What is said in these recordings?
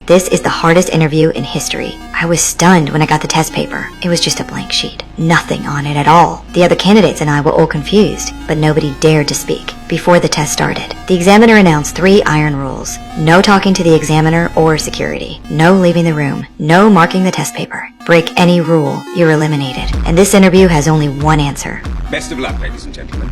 This is the hardest interview in history. I was stunned when I got the test paper. It was just a blank sheet. Nothing on it at all. The other candidates and I were all confused, but nobody dared to speak. Before the test started, the examiner announced 3 iron rules. No talking to the examiner or security. No leaving the room. No marking the test paper. Break any rule, you're eliminated. And this interview has only one answer. Best of luck, ladies and gentlemen.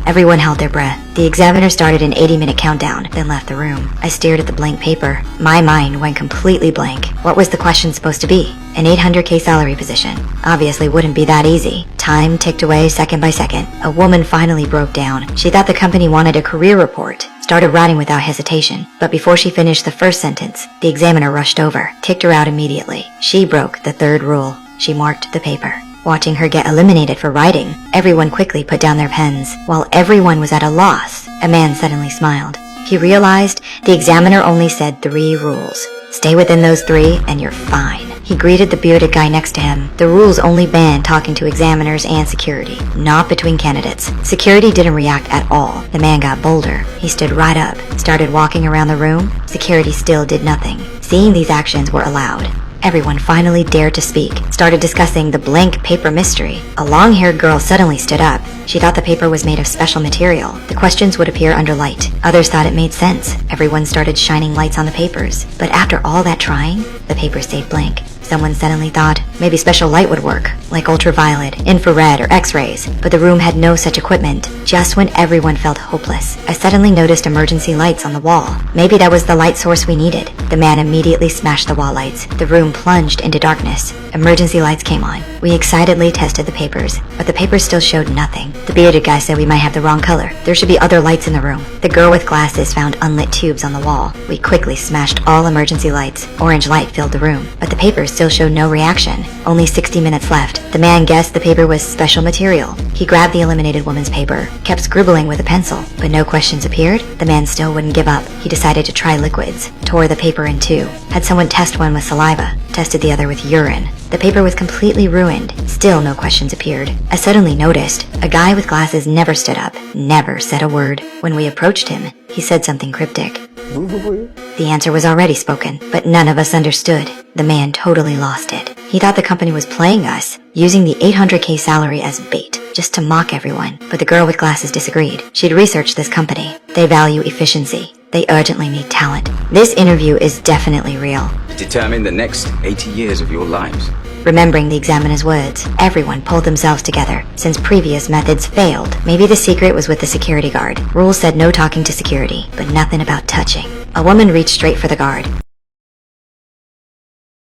Everyone held their breath. The examiner started an 80-minute countdown, then left the room. I stared at the blank paper. My mind went completely blank. What was the question supposed to be? An 800K salary position. Obviously wouldn't be that easy. Time ticked away second by second. A woman finally broke down. She thought the company wanted a career report. Started writing without hesitation. But before she finished the first sentence, the examiner rushed over, kicked her out immediately. She broke the 3rd rule. She marked the paper. Watching her get eliminated for writing, everyone quickly put down their pens. While everyone was at a loss, a man suddenly smiled. He realized the examiner only said 3 rules. Stay within those 3 and you're fine. He greeted the bearded guy next to him. The rules only banned talking to examiners and security, not between candidates. Security didn't react at all. The man got bolder. He stood right up, started walking around the room. Security still did nothing. Seeing these actions were allowed. Everyone finally dared to speak, started discussing the blank paper mystery. A long-haired girl suddenly stood up. She thought the paper was made of special material. The questions would appear under light. Others thought it made sense. Everyone started shining lights on the papers. But after all that trying, the paper stayed blank. Someone suddenly thought maybe special light would work, like ultraviolet, infrared, or x-rays, but the room had no such equipment. Just when everyone felt hopeless, I suddenly noticed emergency lights on the wall. Maybe that was the light source we needed. The man immediately smashed the wall lights. The room plunged into darkness. Emergency lights came on. We excitedly tested the papers, but the papers still showed nothing. The bearded guy said we might have the wrong color. There should be other lights in the room. The girl with glasses found unlit tubes on the wall. We quickly smashed all emergency lights. Orange light filled the room, but the papers still showed no reaction. Only 60 minutes left. The man guessed the paper was special material. He grabbed the eliminated woman's paper, kept scribbling with a pencil, but no questions appeared. The man still wouldn't give up. He decided to try liquids, tore the paper in 2. Had someone test one with saliva, tested the other with urine. The paper was completely ruined. Still no questions appeared. I suddenly noticed a guy with glasses never stood up, never said a word. When we approached him, he said something cryptic. The answer was already spoken, but none of us understood. The man totally lost it. He thought the company was playing us, using the 800K salary as bait, just to mock everyone. But the girl with glasses disagreed. She'd researched this company. They value efficiency. They urgently need talent. This interview is definitely real. Determine the next 80 years of your lives. Remembering the examiner's words, everyone pulled themselves together. Since previous methods failed, maybe the secret was with the security guard. Rules said no talking to security, but nothing about touching. A woman reached straight for the guard.